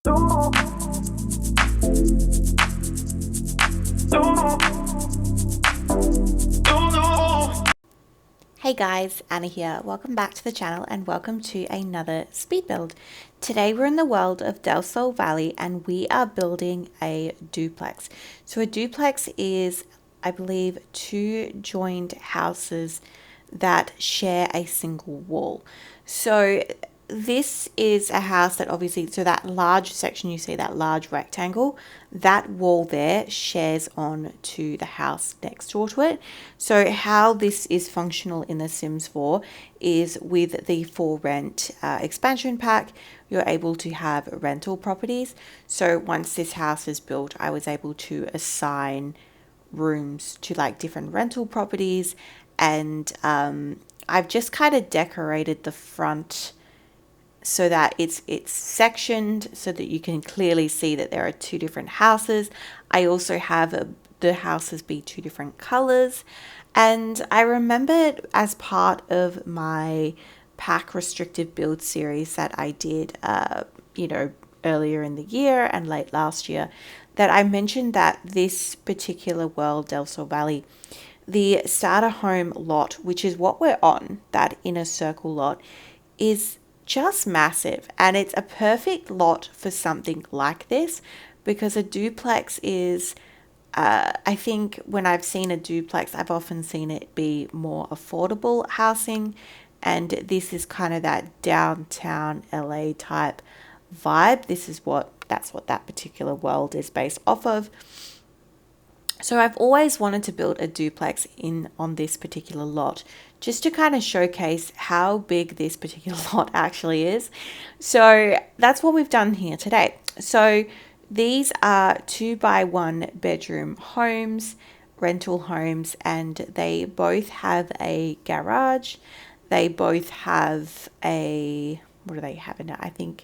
Hey guys, Anna here. Welcome back to the channel and welcome to another speed build. Today we're in the world of Del Sol Valley and we are building a duplex. So a duplex is, I believe, two joined houses that share a single wall. So this is a house that obviously, so that large section you see, that large rectangle, that wall there shares on to the house next door to it. So how this is functional in The Sims 4 is with the for rent expansion pack, you're able to have rental properties. So once this house is built, I was able to assign rooms to like different rental properties, and I've just kind of decorated the front so that it's sectioned so that you can clearly see that there are two different houses. I also have the houses be two different colors, and I remembered as part of my pack restrictive build series that I did earlier in the year and late last year, that I mentioned that this particular world, Del Sol Valley, the starter home lot, which is what we're on, that inner circle lot, is just massive, and it's a perfect lot for something like this because a duplex is I think when I've seen a duplex, I've often seen it be more affordable housing, and this is kind of that downtown LA type vibe. That's what that particular world is based off of. So I've always wanted to build a duplex on this particular lot, just to kind of showcase how big this particular lot actually is. So that's what we've done here today. So these are 2x1 bedroom homes, rental homes, and they both have a garage. They both have what do they have in it? I think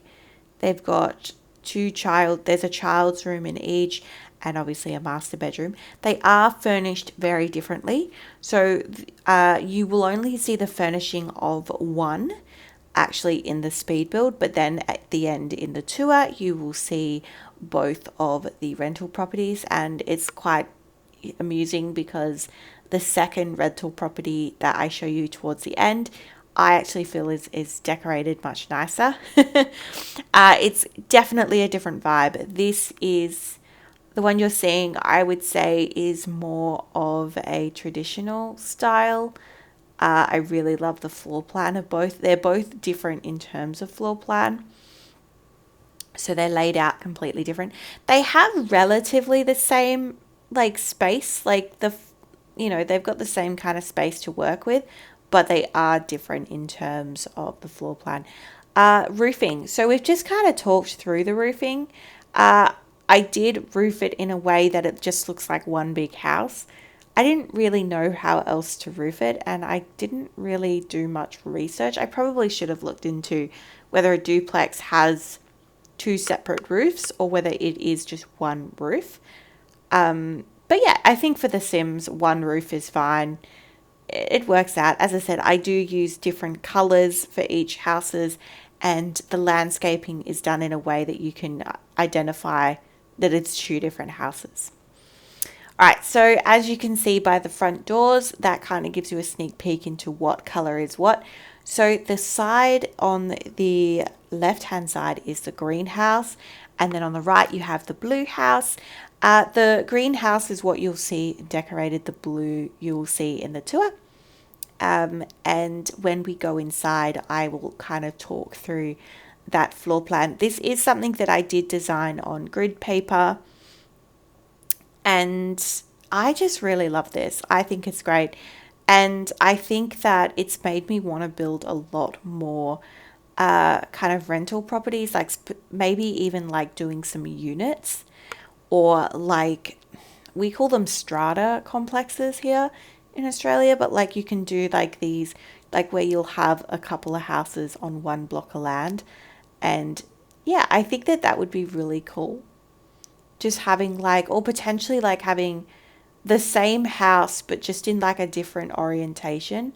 they've got there's a child's room in each, and obviously a master bedroom. They are furnished very differently. So you will only see the furnishing of one actually in the speed build, but then at the end in the tour, you will see both of the rental properties, and it's quite amusing because the second rental property that I show you towards the end, I actually feel is decorated much nicer. It's definitely a different vibe. This is the one you're seeing, I would say, is more of a traditional style. I really love the floor plan of both. They're both different in terms of floor plan. So they're laid out completely different. They have relatively the same like space, like they've got the same kind of space to work with, but they are different in terms of the floor plan. Roofing. So we've just kind of talked through the roofing. I did roof it in a way that it just looks like one big house. I didn't really know how else to roof it, and I didn't really do much research. I probably should have looked into whether a duplex has two separate roofs or whether it is just one roof. But yeah, I think for The Sims, one roof is fine. It works out. As I said, I do use different colors for each houses, and the landscaping is done in a way that you can identify that it's two different houses. All right, so as you can see by the front doors, that kind of gives you a sneak peek into what color is what. So the side on the left-hand side is the greenhouse, and then on the right you have the blue house. The greenhouse is what you'll see decorated. The blue you will see in the tour. And when we go inside, I will kind of talk through that floor plan. This is something that I did design on grid paper, and I just really love this. I think it's great, and I think that it's made me want to build a lot more kind of rental properties, like maybe even like doing some units, or like we call them strata complexes here in Australia, but like you can do like these, like where you'll have a couple of houses on one block of land. And yeah, I think that would be really cool. Just having like, or potentially like having the same house, but just in like a different orientation.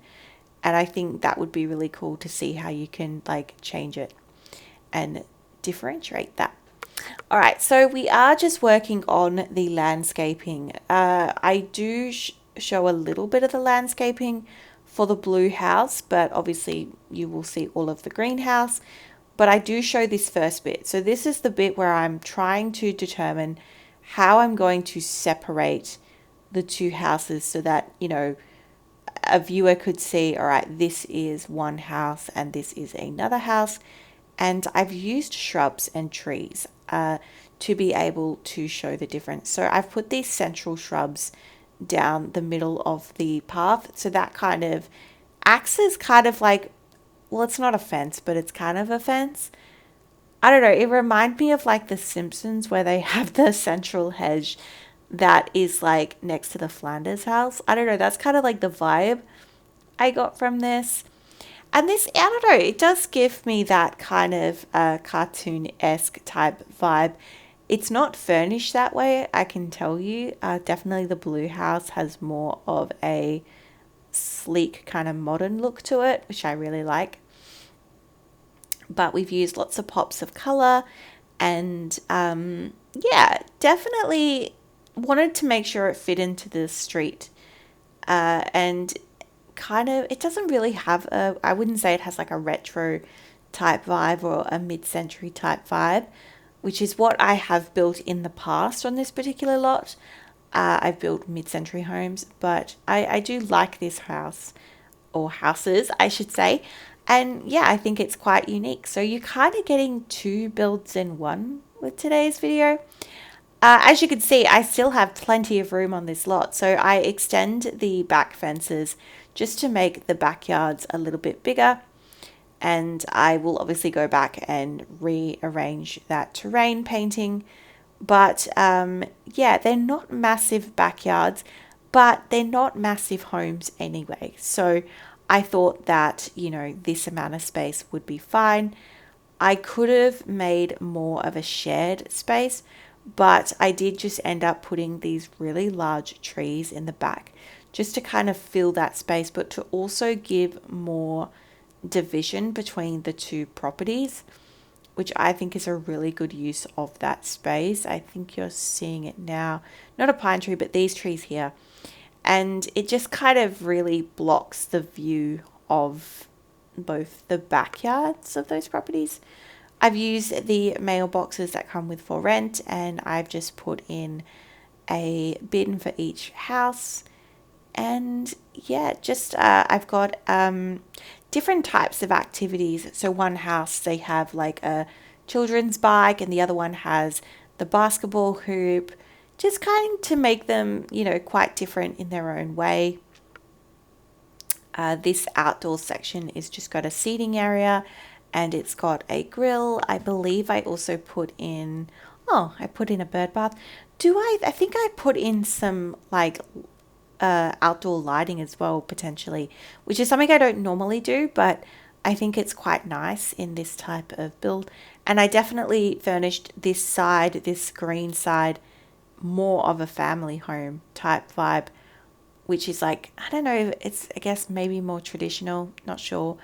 And I think that would be really cool to see how you can like change it and differentiate that. All right, so we are just working on the landscaping. I do show a little bit of the landscaping for the blue house, but obviously you will see all of the greenhouse. But I do show this first bit. So this is the bit where I'm trying to determine how I'm going to separate the two houses so that, you know, a viewer could see, all right, this is one house and this is another house. And I've used shrubs and trees to be able to show the difference. So I've put these central shrubs down the middle of the path. So that kind of acts as kind of like, well, it's not a fence, but it's kind of a fence. I don't know. It reminds me of like The Simpsons where they have the central hedge that is like next to the Flanders house. I don't know. That's kind of like the vibe I got from this. And this, I don't know, it does give me that kind of cartoon-esque type vibe. It's not furnished that way, I can tell you. Definitely the blue house has more of a sleek kind of modern look to it, which I really like. But we've used lots of pops of color and yeah, definitely wanted to make sure it fit into the street. And kind of, it doesn't really have a, I wouldn't say it has like a retro type vibe or a mid-century type vibe, which is what I have built in the past on this particular lot. I've built mid-century homes, but I do like this house, or houses, I should say. And yeah, I think it's quite unique. So you're kind of getting two builds in one with today's video. As you can see, I still have plenty of room on this lot, so I extend the back fences just to make the backyards a little bit bigger, and I will obviously go back and rearrange that terrain painting. But yeah, they're not massive backyards, but they're not massive homes anyway. So I thought that, you know, this amount of space would be fine. I could have made more of a shared space, but I did just end up putting these really large trees in the back just to kind of fill that space, but to also give more division between the two properties, which I think is a really good use of that space. I think you're seeing it now. Not a pine tree, but these trees here. And it just kind of really blocks the view of both the backyards of those properties. I've used the mailboxes that come with for rent, and I've just put in a bin for each house. And yeah, just I've got different types of activities. So one house, they have like a children's bike, and the other one has the basketball hoop, just kind of to make them, you know, quite different in their own way. This outdoor section is just got a seating area, and it's got a grill. I believe I also put in, oh, I put in a bird bath. I think I put in some like outdoor lighting as well, potentially, which is something I don't normally do, but I think it's quite nice in this type of build. And I definitely furnished this side, this green side, more of a family home type vibe, which is like, I don't know, it's, I guess maybe more traditional, not sure,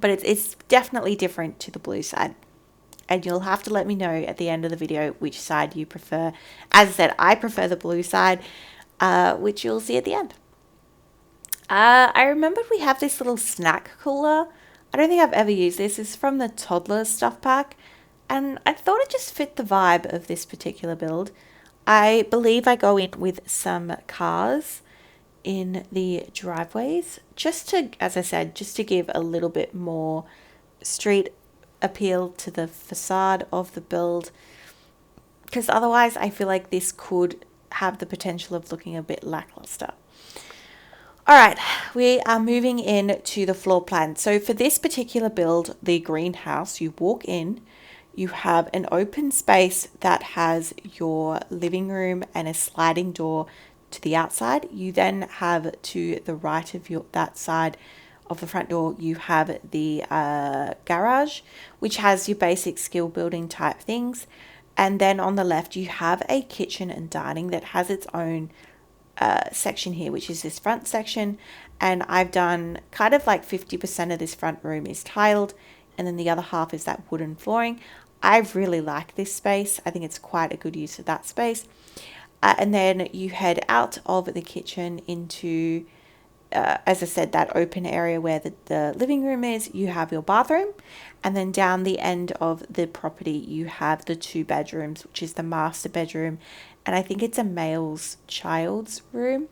but it's definitely different to the blue side. And you'll have to let me know at the end of the video which side you prefer. As I said, I prefer the blue side, which you'll see at the end. I remembered we have this little snack cooler. I don't think I've ever used this. It's from the toddler stuff pack, and I thought it just fit the vibe of this particular build. I believe I go in with some cars in the driveways, just to, as I said, just to give a little bit more street appeal to the facade of the build, because otherwise I feel like this could have the potential of looking a bit lackluster. All right, we are moving in to the floor plan. So for this particular build, the greenhouse, you walk in, you have an open space that has your living room and a sliding door to the outside. You then have to the right of that side of the front door, you have the garage, which has your basic skill building type things. And then on the left, you have a kitchen and dining that has its own section here, which is this front section. And I've done kind of like 50% of this front room is tiled, and then the other half is that wooden flooring. I really like this space. I think it's quite a good use of that space. And then you head out of the kitchen into, as I said, that open area where the living room is. You have your bathroom, and then down the end of the property you have the 2 bedrooms, which is the master bedroom, and I think it's a male's child's room.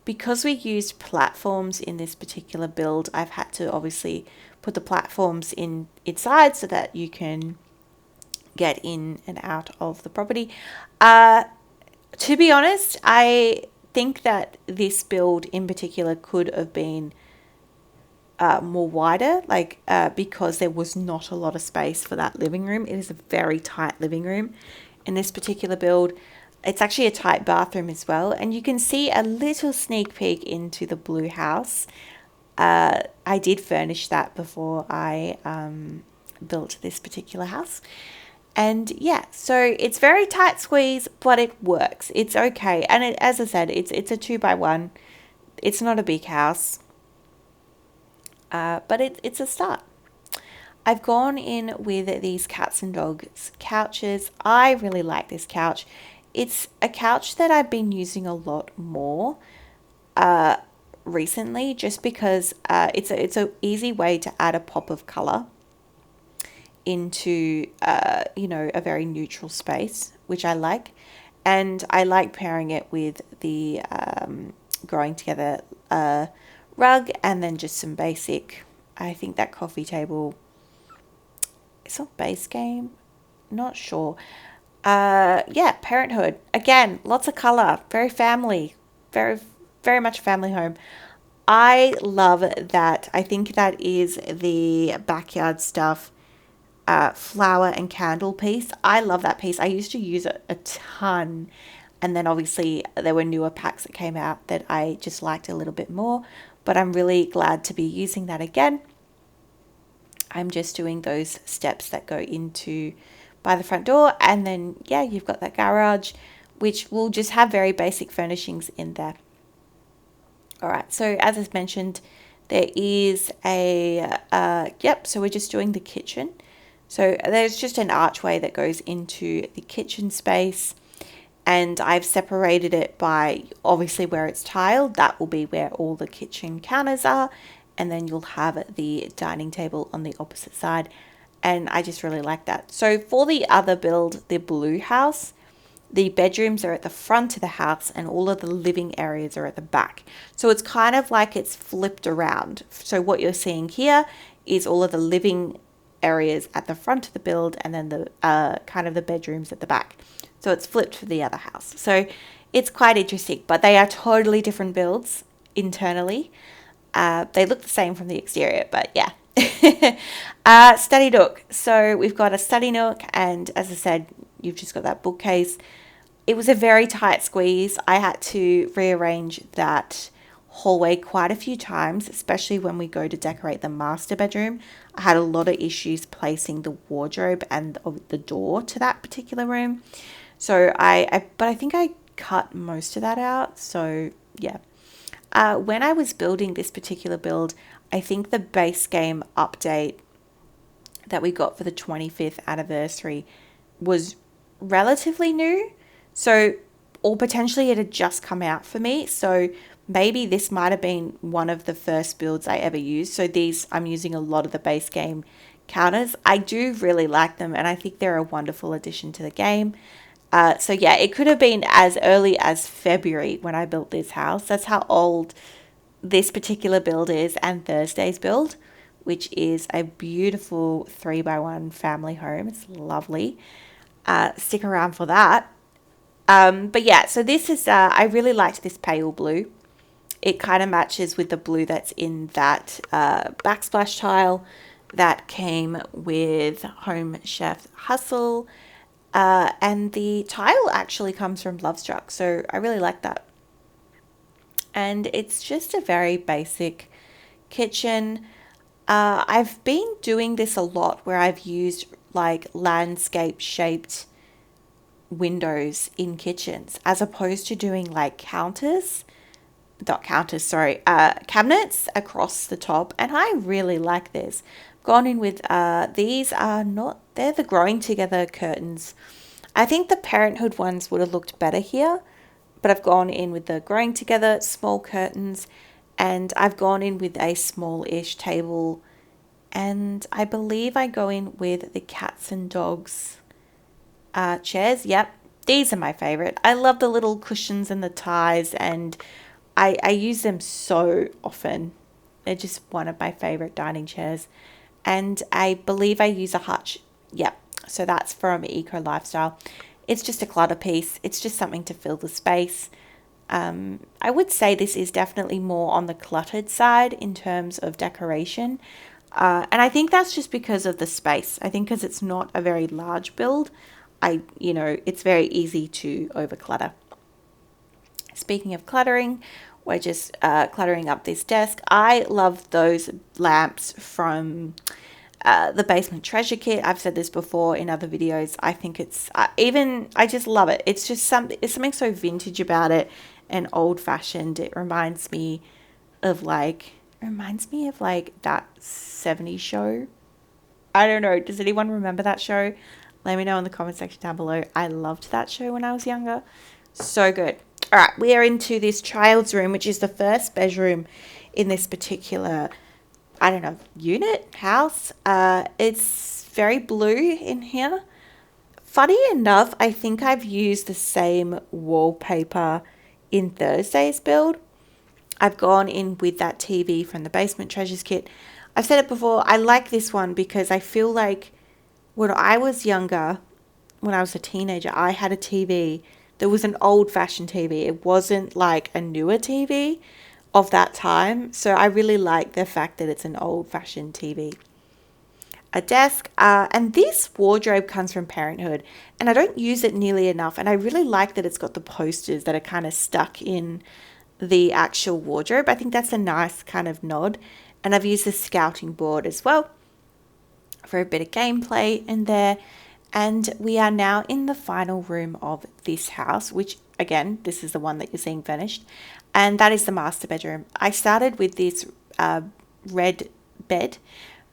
Because we used platforms in this particular build, I've had to obviously put the platforms inside so that you can get in and out of the property. To be honest, I think that this build in particular could have been more wider, because there was not a lot of space for that living room. It is a very tight living room in this particular build. It's actually a tight bathroom as well, and you can see a little sneak peek into the blue house. I did furnish that before I built this particular house. And yeah, so it's very tight squeeze, but it works. It's okay. And as I said, it's a 2x1. It's not a big house, but it's a start. I've gone in with these cats and dogs couches. I really like this couch. It's a couch that I've been using a lot more recently, just because it's a easy way to add a pop of color into a very neutral space, which I like. And I like pairing it with the growing together rug, and then just some basic, I think that coffee table, it's not base game, not sure. Yeah, parenthood. Again, lots of color, very family, very, very much a family home. I love that. I think that is the backyard stuff flower and candle piece. I love that piece. I used to use it a ton, and then obviously there were newer packs that came out that I just liked a little bit more, but I'm really glad to be using that again. I'm just doing those steps that go into by the front door, and then yeah, you've got that garage, which will just have very basic furnishings in there. All right, so as I mentioned, there is so we're just doing the kitchen. So there's just an archway that goes into the kitchen space, and I've separated it by obviously where it's tiled. That will be where all the kitchen counters are, and then you'll have the dining table on the opposite side, and I just really like that. So for the other build, the blue house, the bedrooms are at the front of the house and all of the living areas are at the back. So it's kind of like it's flipped around. So what you're seeing here is all of the living areas at the front of the build, and then the kind of the bedrooms at the back. So it's flipped for the other house. So it's quite interesting, but they are totally different builds internally. They look the same from the exterior, but yeah. Study nook. So we've got a study nook, and as I said, you've just got that bookcase. It was a very tight squeeze. I had to rearrange that hallway quite a few times, especially when we go to decorate the master bedroom. I had a lot of issues placing the wardrobe and the door to that particular room. So but I think I cut most of that out. So yeah. When I was building this particular build, I think the base game update that we got for the 25th anniversary was relatively new. So, or potentially it had just come out for me. So maybe this might have been one of the first builds I ever used. So these, I'm using a lot of the base game counters. I do really like them, and I think they're a wonderful addition to the game. So yeah, it could have been as early as February when I built this house. That's how old this particular build is, and Thursday's build, which is a beautiful 3x1 family home. It's lovely. Stick around for that. But yeah, so this is, I really liked this pale blue. It kind of matches with the blue that's in that backsplash tile that came with Home Chef Hustle. And the tile actually comes from Lovestruck, so I really like that. And it's just a very basic kitchen. I've been doing this a lot where I've used like landscape shaped windows in kitchens as opposed to doing like cabinets across the top, and I really like this. I've gone in with these are not they're the growing together curtains. I think the Parenthood ones would have looked better here, but I've gone in with the growing together small curtains, and I've gone in with a small-ish table, and I believe I go in with the cats and dogs chairs. Yep, these are my favorite. I love the little cushions and the ties, and I use them so often. They're just one of my favorite dining chairs. And I believe I use a hutch. Yep, so that's from Eco Lifestyle. It's just a clutter piece. It's just something to fill the space. I would say this is definitely more on the cluttered side in terms of decoration. And I think that's just because of the space. I think because it's not a very large build, it's very easy to overclutter. Speaking of cluttering, we're just cluttering up this desk. I love those lamps from the Basement Treasure Kit. I've said this before in other videos. I think it's I just love it. It's just something so vintage about it and old fashioned. It reminds me of like that 70s show. I don't know. Does anyone remember that show? Let me know in the comment section down below. I loved that show when I was younger. So good. All right, we are into this child's room, which is the first bedroom in this particular, I don't know, unit, house. It's very blue in here. Funny enough, I think I've used the same wallpaper in Thursday's build. I've gone in with that TV from the Basement Treasures kit. I've said it before, I like this one because I feel like when I was younger, when I was a teenager, I had a TV that was an old-fashioned TV. It wasn't like a newer TV of that time. So I really like the fact that it's an old-fashioned TV. A desk, and this wardrobe comes from Parenthood, and I don't use it nearly enough, and I really like that it's got the posters that are kind of stuck in the actual wardrobe. I think that's a nice kind of nod, and I've used the scouting board as well for a bit of gameplay in there. And we are now in the final room of this house, which again, this is the one that you're seeing finished, and that is the master bedroom. I started with this red bed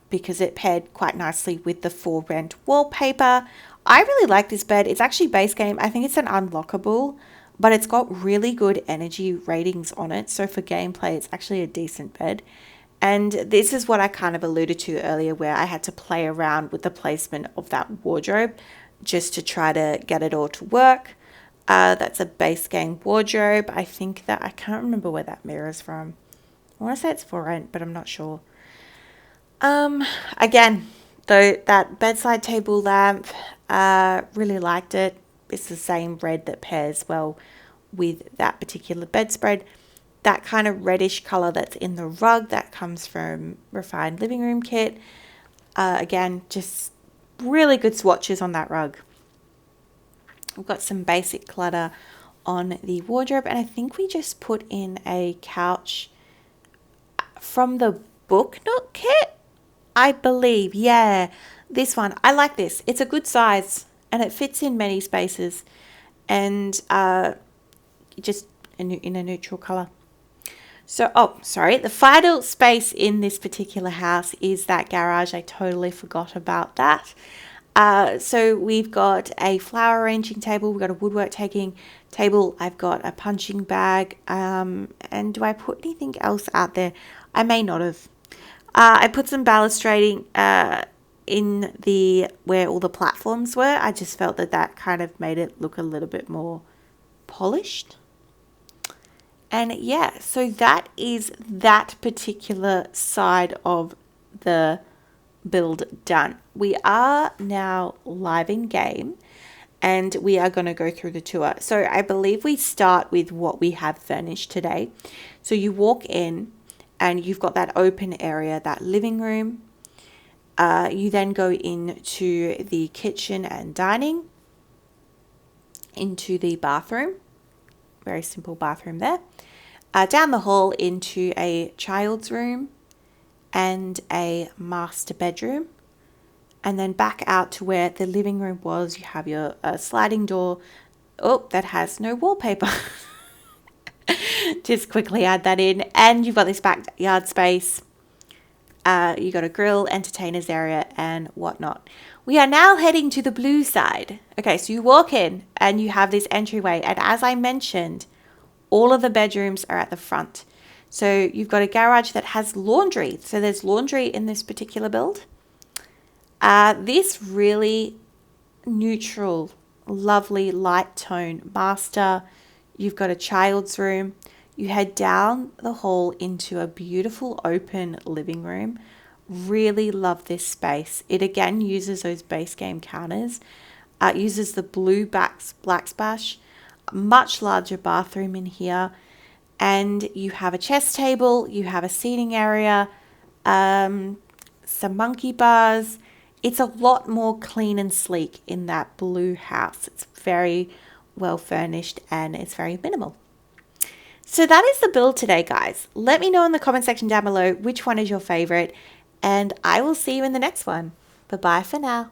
because it paired quite nicely with the For Rent wallpaper. I really like this bed. It's actually base game. I think it's an unlockable, but it's got really good energy ratings on it. So for gameplay, it's actually a decent bed. And this is what I kind of alluded to earlier, where I had to play around with the placement of that wardrobe just to try to get it all to work. That's a base game wardrobe. I can't remember where that mirror is from. I want to say it's For Rent, but I'm not sure. Again, though, that bedside table lamp, really liked it. It's the same red that pairs well with that particular bedspread. That kind of reddish color that's in the rug, that comes from Refined Living Room Kit. Again, just really good swatches on that rug. We've got some basic clutter on the wardrobe, and I think we just put in a couch from the Book Nook kit, I believe. Yeah, this one. I like this. It's a good size, and it fits in many spaces, and just in a neutral color. So, the final space in this particular house is that garage. I totally forgot about that. So we've got a flower arranging table. We've got a woodwork taking table. I've got a punching bag. And do I put anything else out there? I may not have. I put some balustrating in where all the platforms were. I just felt that kind of made it look a little bit more polished. And yeah, so that is that particular side of the build done. We are now live in game, and we are going to go through the tour. So I believe we start with what we have furnished today. So you walk in and you've got that open area, that living room. You then go into the kitchen and dining, into the bathroom. Very simple bathroom there. Down the hall into a child's room and a master bedroom. And then back out to where the living room was. You have your sliding door. Oh, that has no wallpaper. Just quickly add that in. And you've got this backyard space. You got a grill, entertainers area, and whatnot. We are now heading to the blue side. Okay, so you walk in and you have this entryway. And as I mentioned, all of the bedrooms are at the front. So you've got a garage that has laundry. So there's laundry in this particular build. This really neutral, lovely light tone master. You've got a child's room. You head down the hall into a beautiful open living room. Really love this space. It again uses those base game counters. It uses the blue backsplash. Much larger bathroom in here. And you have a chess table. You have a seating area. Some monkey bars. It's a lot more clean and sleek in that blue house. It's very well furnished and it's very minimal. So that is the build today, guys. Let me know in the comment section down below which one is your favorite, and I will see you in the next one. Bye-bye for now.